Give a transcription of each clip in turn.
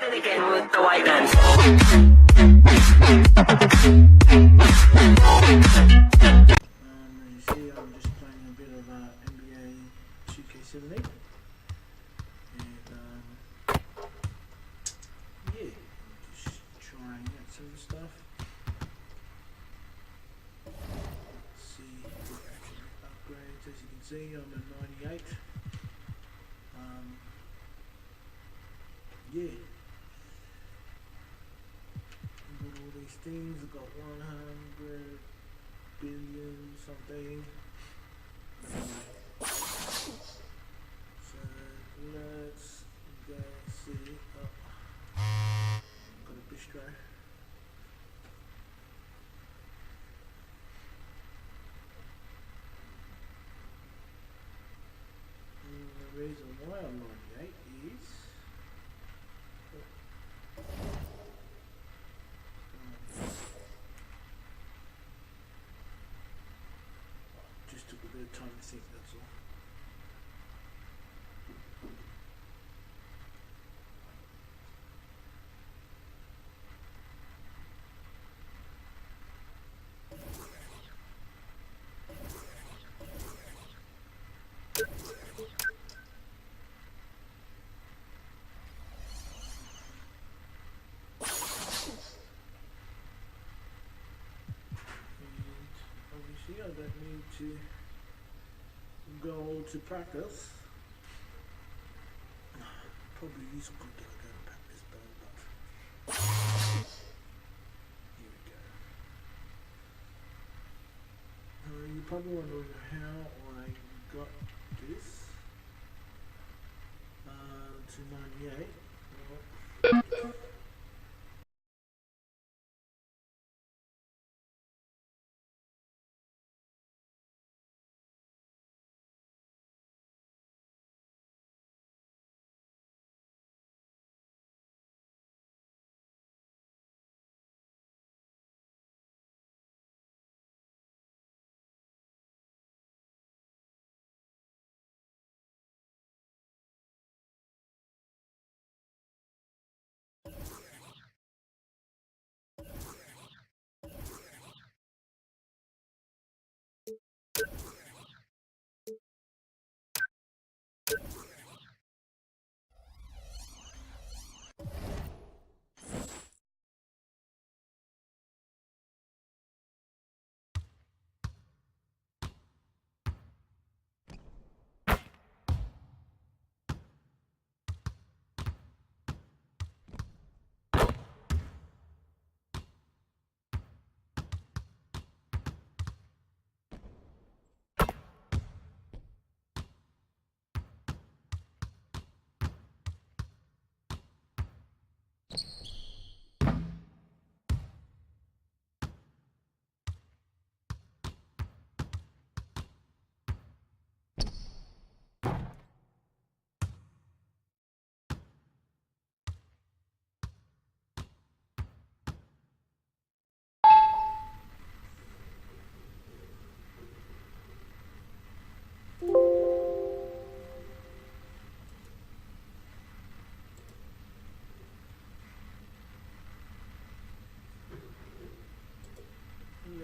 at it again with the white guns. You see, I'm just playing a bit of NBA 2K70. Yeah, just trying out some stuff. Let's see upgrades. As you can see, I'm at 98. Yeah. I've got all these things. I've got 100 billion something. So let's go see. Oh, got a bistro. And the reason why I'm 98 is just took a bit of time to think, that's all. Obviously, I don't need to go to practice. Probably use a good day to go to practice, but here we go. You're probably wondering how I got this to 98. Well,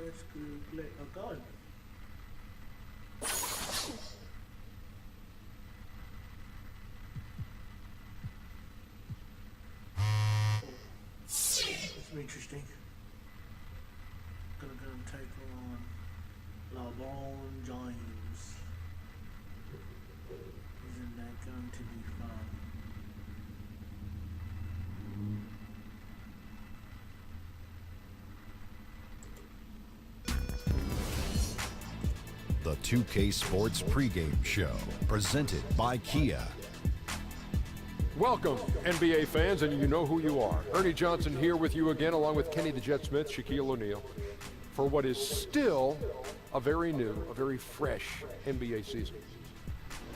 let's go play a gun. This will be interesting. Gonna go and take on LeBron James. Isn't that going to be fun? The 2K Sports pregame show, presented by Kia. Welcome, NBA fans, and you know who you are. Ernie Johnson here with you again, along with Kenny the Jet Smith, Shaquille O'Neal, for what is still a very new, a very fresh NBA season.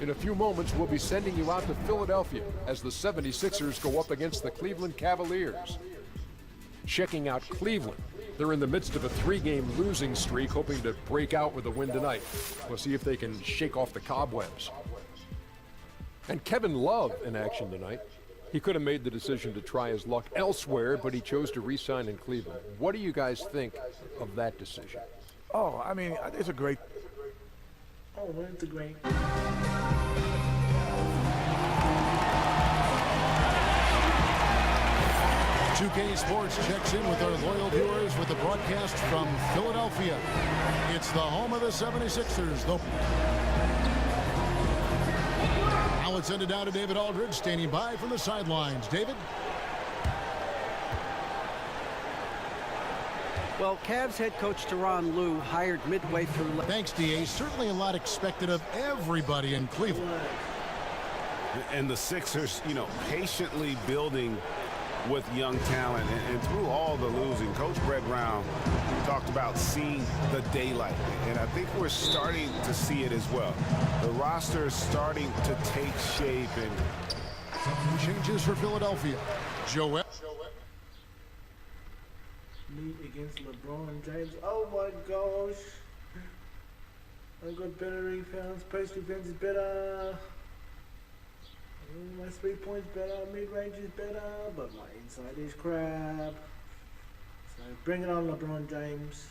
In a few moments, we'll be sending you out to Philadelphia as the 76ers go up against the Cleveland Cavaliers. Checking out Cleveland. They're in the midst of a three-game losing streak, hoping to break out with a win tonight. We'll see if they can shake off the cobwebs. And Kevin Love in action tonight. He could have made the decision to try his luck elsewhere, but he chose to re-sign in Cleveland. What do you guys think of that decision? Oh, I mean, it's a great. Oh, it's a great. 2K Sports checks in with our loyal viewers with the broadcast from Philadelphia. It's the home of the 76ers. Now let's send it down to David Aldridge, standing by from the sidelines. David? Well, Cavs head coach Tyronn Lue hired midway through. Thanks, DA. Certainly a lot expected of everybody in Cleveland. And the Sixers, you know, patiently building with young talent, and through all the losing, Coach Brett Brown talked about seeing the daylight, and I think we're starting to see it as well. The roster is starting to take shape, and changes for Philadelphia. Joel. Meet against LeBron James. Oh my gosh! I got better rebounds. Post defense is better. My 3 points better, mid-range is better, but my inside is crap. So bring it on, LeBron James.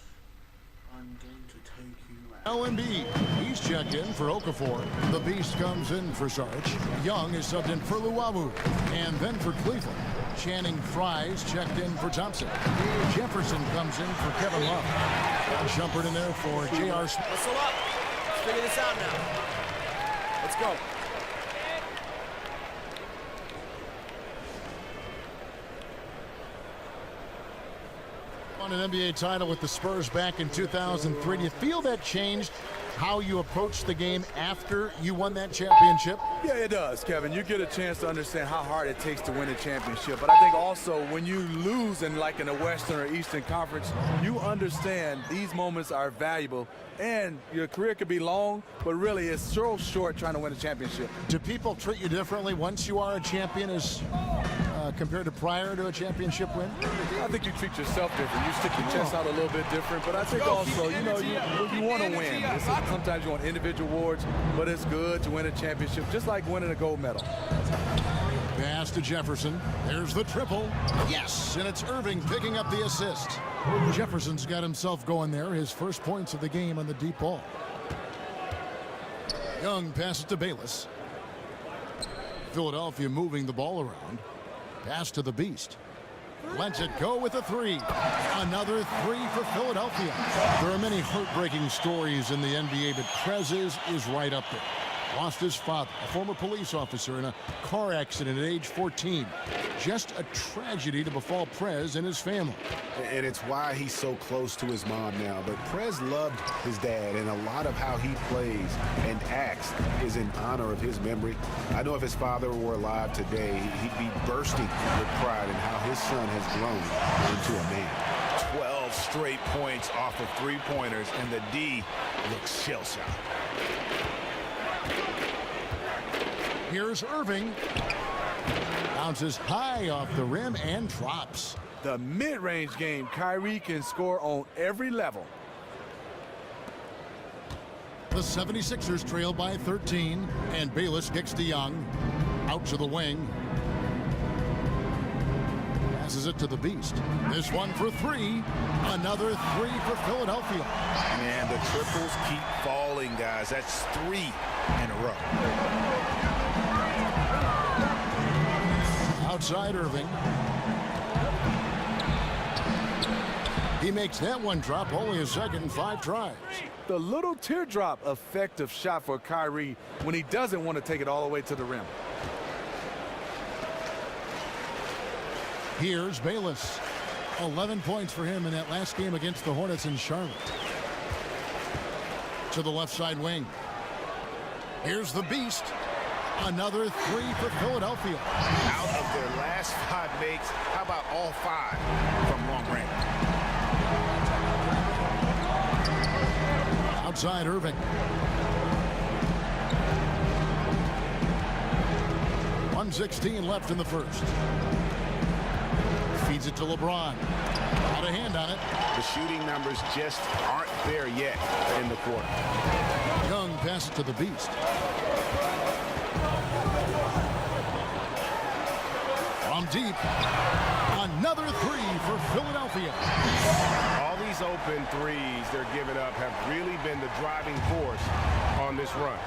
I'm going to take you out. Embiid, he's checked in for Okafor. The Beast comes in for Sarge. Young is subbed in for Luawu. And then for Cleveland, Channing Frye's checked in for Thompson. Jefferson comes in for Kevin Love. Shumpert in there for J.R. Smith. Whistle up. Let's figure this out now. Let's go. Won an NBA title with the Spurs back in 2003. Do you feel that changed how you approach the game after you won that championship? Yeah, it does, Kevin. You get a chance to understand how hard it takes to win a championship. But I think also when you lose in like in the Western or Eastern Conference, you understand these moments are valuable. And your career could be long, but really it's so short trying to win a championship. Do people treat you differently once you are a champion as compared to prior to a championship win? I think you treat yourself different. You stick your chest out a little bit different. But I think also, you know, you want to win. Sometimes you want individual awards, but it's good to win a championship, just like winning a gold medal. Pass to Jefferson. There's the triple. Yes, and it's Irving picking up the assist. Jefferson's got himself going there. His first points of the game on the deep ball. Young passes to Bayless. Philadelphia moving the ball around. Pass to the Beast. Lets it go with a three. Another three for Philadelphia. There are many heartbreaking stories in the NBA, but Prez's is right up there. Lost his father, a former police officer, in a car accident at age 14. Just a tragedy to befall Prez and his family. And it's why he's so close to his mom now. But Prez loved his dad, and a lot of how he plays and acts is in honor of his memory. I know if his father were alive today, he'd be bursting with pride in how his son has grown into a man. 12 straight points off of three-pointers, and the D looks shell-shocked. Here's Irving. Bounces high off the rim and drops. The mid-range game, Kyrie can score on every level. The 76ers trail by 13, and Bayless kicks to Young. Out to the wing. Passes it to the Beast. This one for three. Another three for Philadelphia. Man, the triples keep falling, guys. That's 3 in a row. Outside Irving. He makes that one drop, only a second in 5 tries. The little teardrop effective shot for Kyrie when he doesn't want to take it all the way to the rim. Here's Bayless. 11 points for him in that last game against the Hornets in Charlotte. To the left side wing. Here's the Beast. Another three for Philadelphia. Out of their last 5 makes, how about all 5 from long range? Outside Irving. 1:16 left in the first. Feeds it to LeBron. Out of hand on it. The shooting numbers just aren't there yet in the quarter. Young passes to the Beast. From deep, another three for Philadelphia. All these open threes they're giving up have really been the driving force on this run.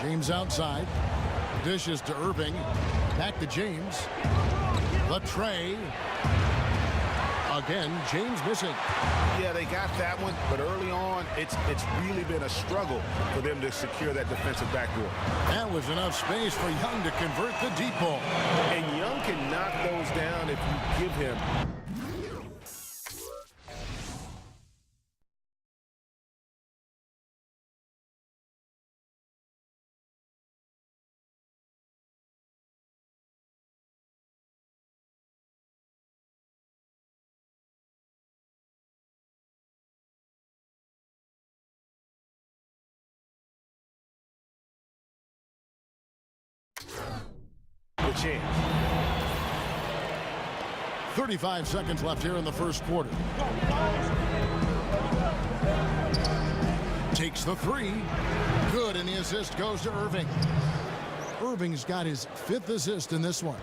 James outside. Dishes to Irving. Back to James. The tray. Again, James missing. Yeah, they got that one, but early on, it's really been a struggle for them to secure that defensive backboard. That was enough space for Young to convert the deep ball. And Young can knock those down if you give him. Chance. 35 seconds left here in the first quarter. Takes the three. Good, and the assist goes to Irving. Irving's got his 5th assist in this one.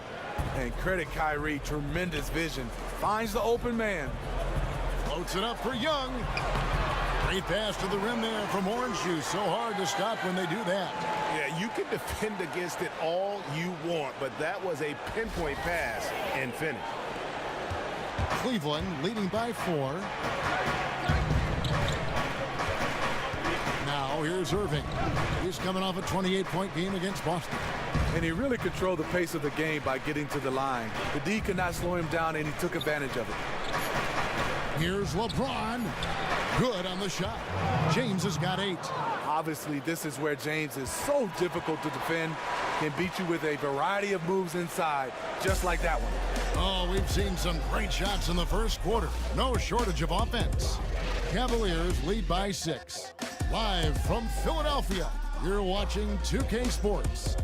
And credit Kyrie, tremendous vision. Finds the open man. Floats it up for Young. Great pass to the rim there from Orange Juice. So hard to stop when they do that. Yeah, you can defend against it all you want, but that was a pinpoint pass and finish. Cleveland leading by 4. Now here's Irving. He's coming off a 28-point game against Boston. And he really controlled the pace of the game by getting to the line. The D could not slow him down, and he took advantage of it. Here's LeBron. Good on the shot. James has got 8. Obviously, this is where James is so difficult to defend. Can beat you with a variety of moves inside, just like that one. Oh, we've seen some great shots in the first quarter. No shortage of offense. Cavaliers lead by 6. Live from Philadelphia, you're watching 2K Sports.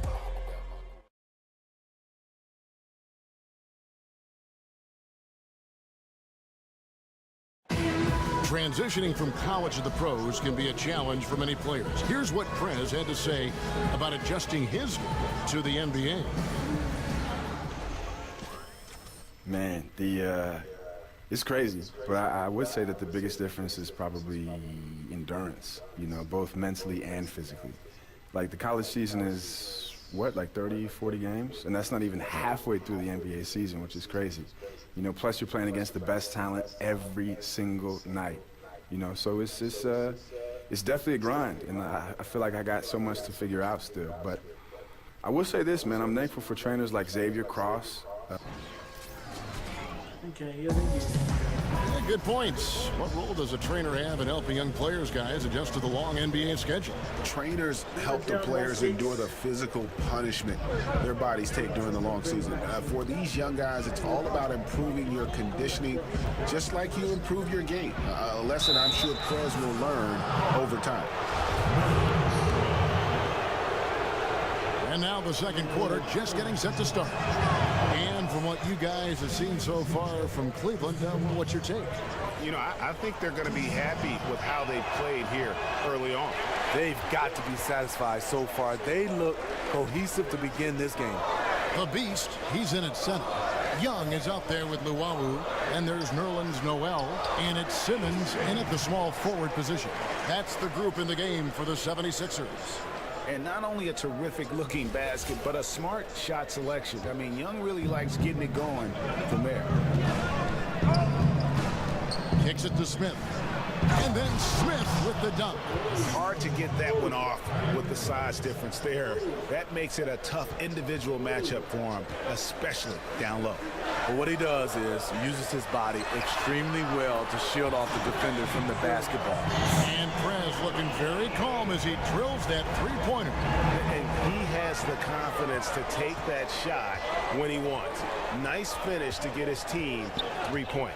Transitioning from college to the pros can be a challenge for many players. Here's what Prez had to say about adjusting his game to the NBA. Man, it's crazy, but I would say that the biggest difference is probably endurance, you know, both mentally and physically. Like the college season is, what, like 30, 40 games? And that's not even halfway through the NBA season, which is crazy. You know, plus you're playing against the best talent every single night. You know, so it's definitely a grind, and I feel like I got so much to figure out still. But I will say this, man, I'm thankful for trainers like Xavier Cross. Okay, yeah, thank you. Yeah, good points. What role does a trainer have in helping young players, guys, adjust to the long NBA schedule? Trainers help the players endure the physical punishment their bodies take during the long season. For these young guys, it's all about improving your conditioning, just like you improve your game. A lesson I'm sure Prez will learn over time. And now the second quarter just getting set to start. And from what you guys have seen so far from Cleveland, what's your take? You know, I think they're going to be happy with how they played here early on. They've got to be satisfied so far. They look cohesive to begin this game. The Beast, he's in at center. Young is out there with Luau, and there's Nerlens Noel, and it's Simmons in at the small forward position. That's the group in the game for the 76ers. And not only a terrific-looking basket, but a smart shot selection. I mean, Young really likes getting it going from there. Kicks it to Smith. And then Smith with the dunk. Hard to get that one off with the size difference there. That makes it a tough individual matchup for him, especially down low. But what he does is uses his body extremely well to shield off the defender from the basketball. And Prez looking very calm as he drills that three-pointer. And he has the confidence to take that shot when he wants. Nice finish to get his team 3-point.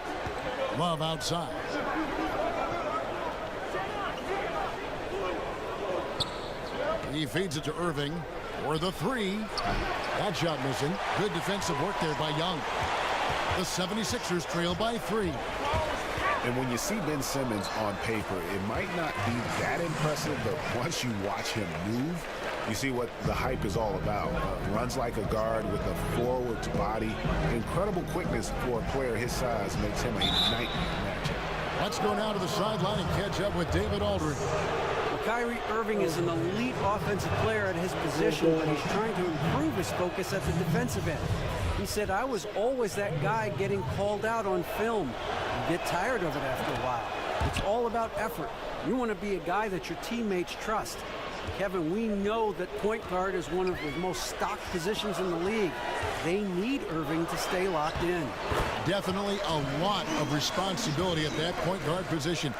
Love outside. He feeds it to Irving for the three. That shot missing. Good defensive work there by Young. The 76ers trail by 3. And when you see Ben Simmons on paper, it might not be that impressive, but once you watch him move, You see what the hype is all about. Runs like a guard with a forward's body. Incredible quickness for a player his size makes him a nightmare matchup. Let's go now to the sideline and catch up with David Aldridge. Well, Kyrie Irving is an elite offensive player at his position, but he's trying to improve his focus at the defensive end. He said, "I was always that guy getting called out on film. You get tired of it after a while. It's all about effort. You want to be a guy that your teammates trust." Kevin, we know that point guard is one of the most stocked positions in the league. They need Irving to stay locked in. Definitely a lot of responsibility at that point guard position.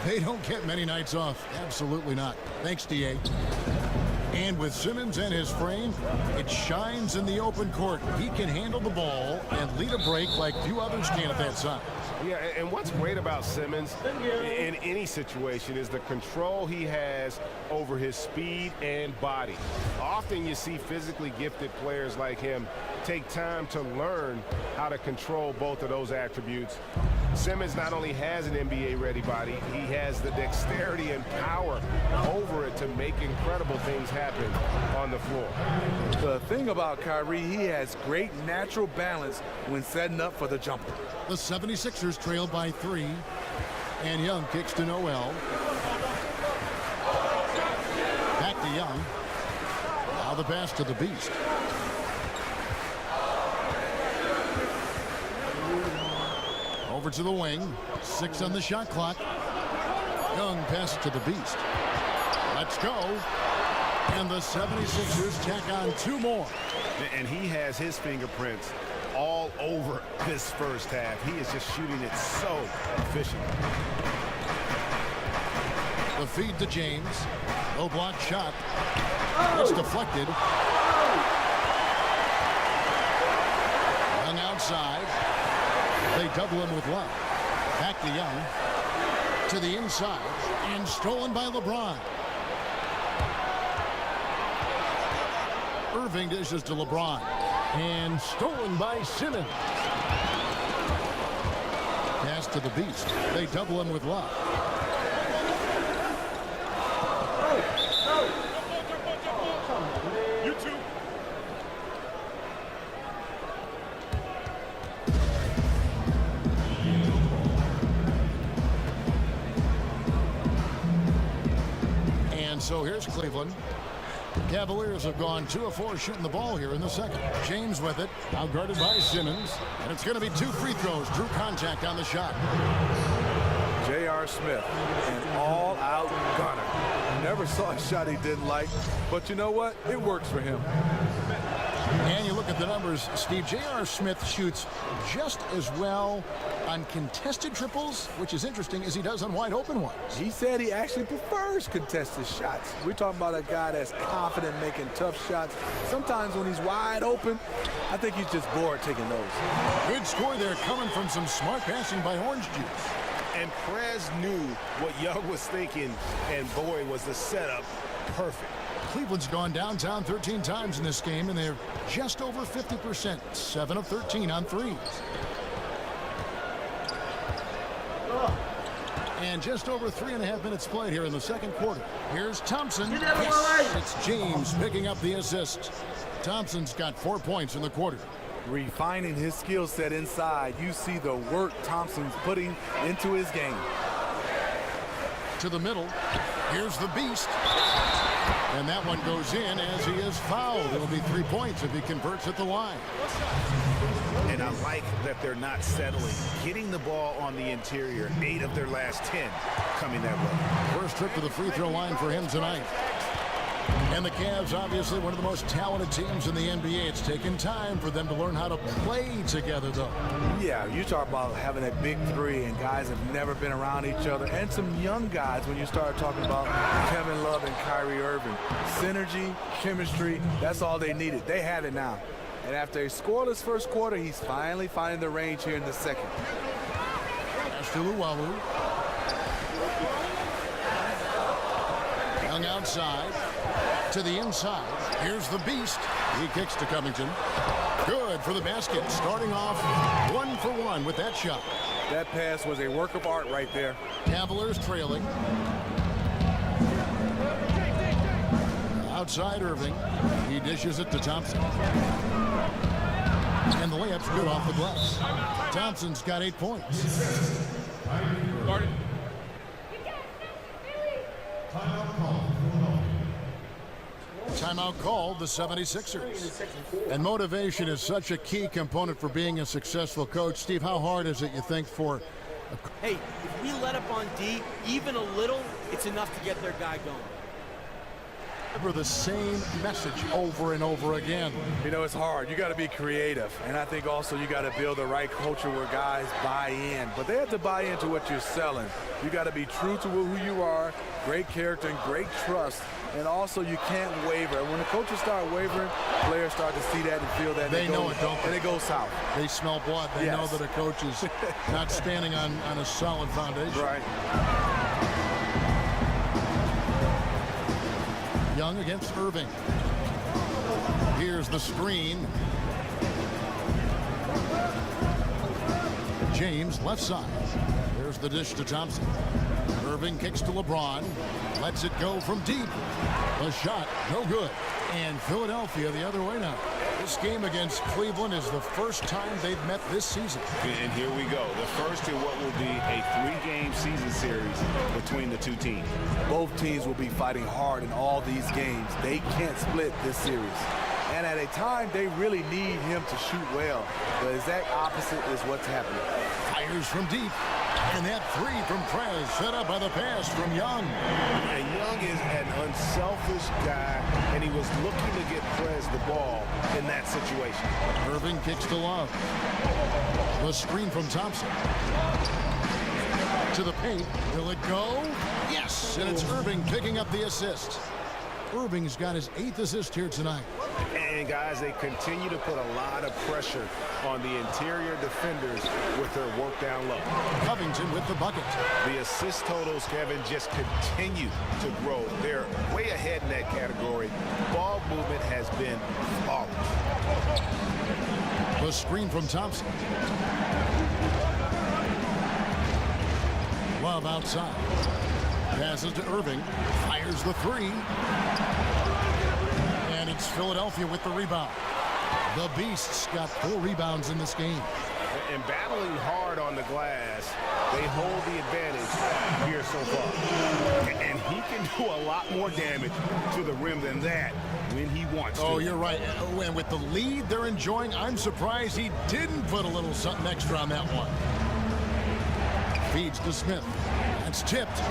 They don't get many nights off. Absolutely not. Thanks, DA. And with Simmons and his frame, it shines in the open court. He can handle the ball and lead a break like few others can at that size. Yeah, and what's great about Simmons in any situation is the control he has over his speed and body. Often you see physically gifted players like him take time to learn how to control both of those attributes. Simmons not only has an NBA-ready body, he has the dexterity and power over it to make incredible things happen on the floor. The thing about Kyrie, he has great natural balance when setting up for the jumper. The 76ers trail by 3, and Young kicks to Noel. Back to Young. Now the pass to the Beast. Over to the wing. 6 on the shot clock. Young pass to the Beast. Let's go. And the 76ers tack on 2 more. And he has his fingerprints all over this first half. He is just shooting it so efficient. The feed to James. No block shot. It's deflected. Young outside. They double him with Love. Back to Young. To the inside. And stolen by LeBron. Irving dishes to LeBron. And stolen by Simmons. Pass to the Beast. They double him with Love. You two. And so here's Cleveland. Cavaliers have gone 2 of 4 shooting the ball here in the second. James with it, outguarded by Simmons. And it's going to be 2 free throws. Drew contact on the shot. J.R. Smith, an all-out gunner. Never saw a shot he didn't like, but you know what? It works for him. And you look at the numbers, Steve. J.R. Smith shoots just as well on contested triples, which is interesting, as he does on wide open ones. He said he actually prefers contested shots. We're talking about a guy that's confident making tough shots. Sometimes when he's wide open, I think he's just bored taking those. Good score there coming from some smart passing by Orange Juice. And Prez knew what Young was thinking, and boy, was the setup perfect. Cleveland's gone downtown 13 times in this game, and they're just over 50%, 7 of 13 on threes. And just over 3.5 minutes played here in the second quarter. Here's Thompson. Yes, it's James picking up the assist. Thompson's got 4 points in the quarter. Refining his skill set inside, you see the work Thompson's putting into his game. To the middle. Here's the Beast. And that one goes in as he is fouled. It'll be 3 points if he converts at the line. And I like that they're not settling. Getting the ball on the interior, 8 of their last 10 coming that way. First trip to the free throw line for him tonight. And the Cavs, obviously one of the most talented teams in the NBA. It's taken time for them to learn how to play together, though. Yeah, you talk about having that big 3 and guys have never been around each other, and some young guys when you start talking about Kevin Love and Kyrie Irving. Synergy, chemistry, that's all they needed. They have it now. And after a scoreless first quarter, he's finally finding the range here in the second. Pass to Luwawu. Young outside. To the inside. Here's the Beast. He kicks to Covington. Good for the basket. Starting off 1 for 1 with that shot. That pass was a work of art right there. Cavaliers trailing. Outside Irving. He dishes it to Thompson. And the layup's good off the glass. Thompson's got 8 points. Timeout called the 76ers. And motivation is such a key component for being a successful coach. Steve, how hard is it, you think, for... Hey, if we let up on D, even a little, it's enough to get their guy going. For the same message over and over again. You know, it's hard. You got to be creative. And I think also you got to build the right culture where guys buy in. But they have to buy into what you're selling. You got to be true to who you are, great character and great trust. And also you can't waver. When the coaches start wavering, players start to see that and feel that. They know it, don't they? And it goes south. They smell blood. They know that a coach is not standing on a solid foundation. Right. Young against Irving. Here's the screen. James left side. There's the dish to Thompson. Irving kicks to LeBron. Lets it go from deep. The shot, no good. And Philadelphia the other way now. This game against Cleveland is the first time they've met this season. And here we go. The first in what will be a 3-game season series between the two teams. Both teams will be fighting hard in all these games. They can't split this series. And at a time, they really need him to shoot well. The exact opposite is what's happening. Fires from deep. And that 3 from Prez, set up by the pass from Young. And Young is an unselfish guy, and he was looking to get Prez the ball in that situation. Irving kicks to Love. The screen from Thompson. To the paint. Will it go? Yes! And it's Irving picking up the assist. Irving's got his 8th assist here tonight. And guys, they continue to put a lot of pressure on the interior defenders with their work down low. Covington with the bucket. The assist totals, Kevin, just continue to grow. They're way ahead in that category. Ball movement has been flawless. The screen from Thompson. Love outside. Passes to Irving. Fires the 3. And it's Philadelphia with the rebound. The Beasts got 4 rebounds in this game. And battling hard on the glass, they hold the advantage here so far. And he can do a lot more damage to the rim than that when he wants to. Oh, you're right. And with the lead they're enjoying, I'm surprised he didn't put a little something extra on that one. Feeds to Smith. It's tipped.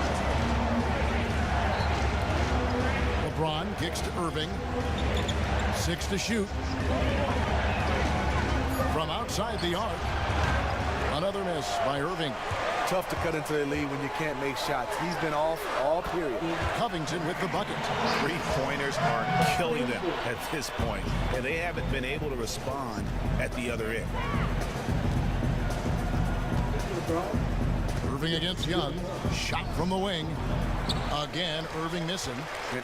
LeBron kicks to Irving. 6 to shoot. From outside the arc. Another miss by Irving. Tough to cut into the lead when you can't make shots. He's been off all period. Covington with the bucket. 3-pointers are killing them at this point, and they haven't been able to respond at the other end. Irving against Young. Shot from the wing. Again, Irving missing.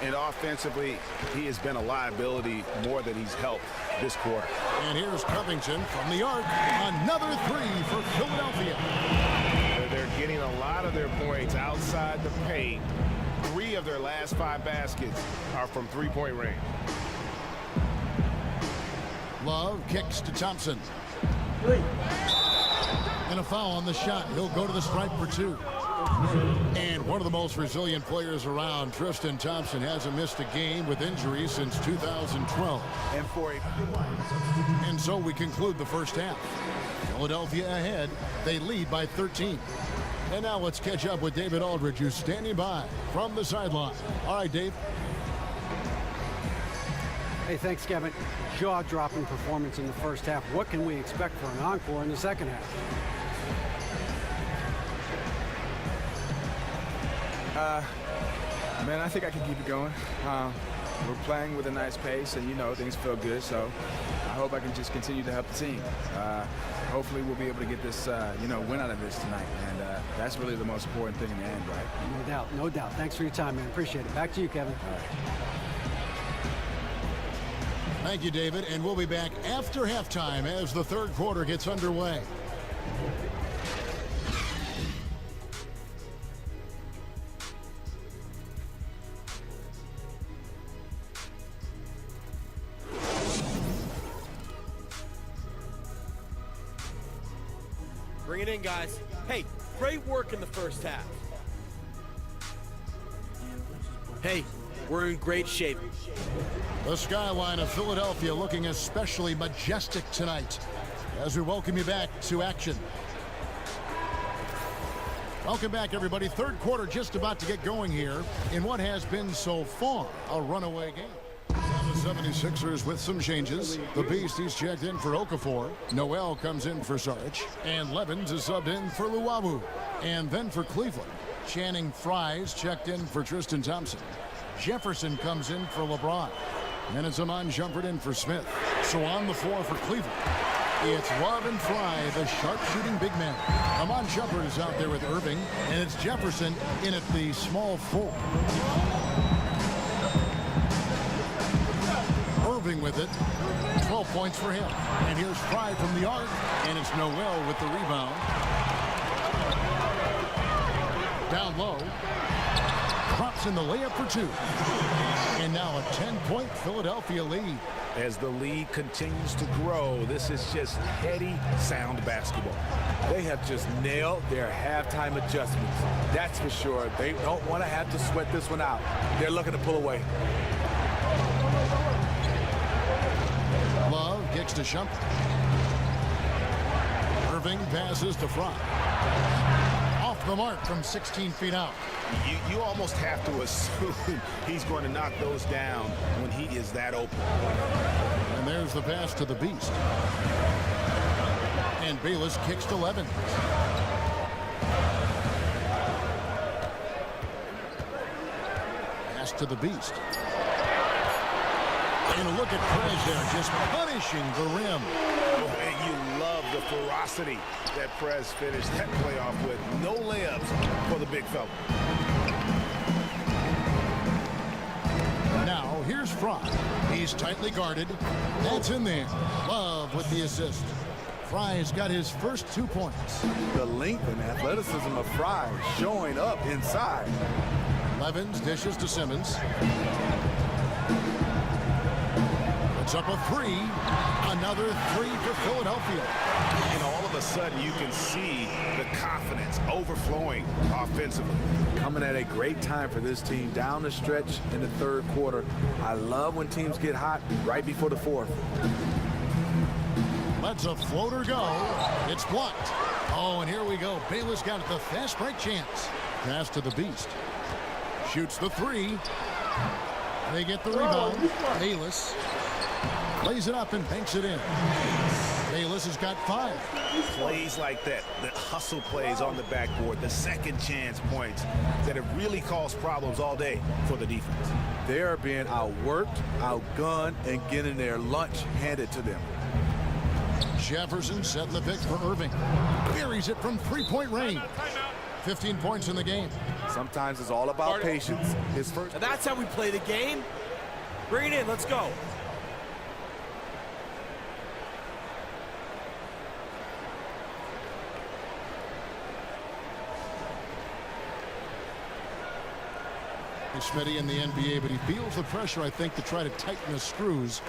And offensively, he has been a liability more than he's helped this quarter. And here's Covington from the arc. Another 3 for Philadelphia. They're getting a lot of their points outside the paint. 3 of their last 5 baskets are from 3-point range. Love kicks to Thompson. And a foul on the shot. He'll go to the stripe for 2. And one of the most resilient players around, Tristan Thompson, hasn't missed a game with injuries since 2012. And so we conclude the first half. Philadelphia ahead. They lead by 13. And now let's catch up with David Aldridge, who's standing by from the sideline. All right, Dave. Hey, thanks, Kevin. Jaw-dropping performance in the first half. What can we expect for an encore in the second half? Man, I think I can keep it going. We're playing with a nice pace, and, you know, things feel good, so I hope I can just continue to help the team. Hopefully we'll be able to get this, win out of this tonight, and that's really the most important thing in the end, right? No doubt, no doubt. Thanks for your time, man. Appreciate it. Back to you, Kevin. All right. Thank you, David, and we'll be back after halftime as the third quarter gets underway. Bring it in, guys. Hey, great work in the first half. Hey, we're in great shape. The skyline of Philadelphia looking especially majestic tonight as we welcome you back to action. Welcome back, everybody. Third quarter just about to get going here in what has been so far a runaway game. The 76ers with some changes. The Beast, he's checked in for Okafor. Noel comes in for Saric. And Levens is subbed in for Luwawu. And then for Cleveland, Channing Frye's checked in for Tristan Thompson. Jefferson comes in for LeBron. And it's Amon Shumpert in for Smith. So on the floor for Cleveland, it's Love and Fry, the sharpshooting big man. Amon Shumpert is out there with Irving, and it's Jefferson in at the small four. Irving with it, 12 points for him. And here's Fry from the arc, and it's Noel with the rebound. Down low, drops in the layup for two. And now a 10-point Philadelphia lead. As the lead continues to grow, this is just heady, sound basketball. They have just nailed their halftime adjustments. That's for sure. They don't want to have to sweat this one out. They're looking to pull away. Love kicks to Shumpert. Irving passes to Fry. Off the mark from 16 feet out. You almost have to assume he's going to knock those down when he is that open. And there's the pass to the Beast. And Bayless kicks to Levens. Pass to the Beast. And look at Prez there, just punishing the rim. Oh, and you love the ferocity that Prez finished that playoff with. No layups for the big fella. Now, here's Fry. He's tightly guarded. That's in there. Love with the assist. Fry's got his first 2 points. The length and athleticism of Fry showing up inside. Levens dishes to Simmons. It's up a three. Another three for Philadelphia. And all of a sudden, you can see the confidence overflowing offensively. Coming at a great time for this team down the stretch in the third quarter. I love when teams get hot right before the fourth. Lets a floater go. It's blocked. Oh, and here we go. Bayless got the fast break chance. Pass to the Beast. Shoots the three. They get the rebound. Bayless lays it up and banks it in. Bayless has got 5. Plays like that, the hustle plays on the backboard, the second chance points that have really caused problems all day for the defense. They are being outworked, outgunned, and getting their lunch handed to them. Jefferson setting the pick for Irving. Buries it from three-point range. 15 points in the game. Sometimes it's all about patience. His first. Now that's how we play the game. Bring it in. Let's go. Smitty in the NBA, but he feels the pressure, I think, to try to tighten the screws.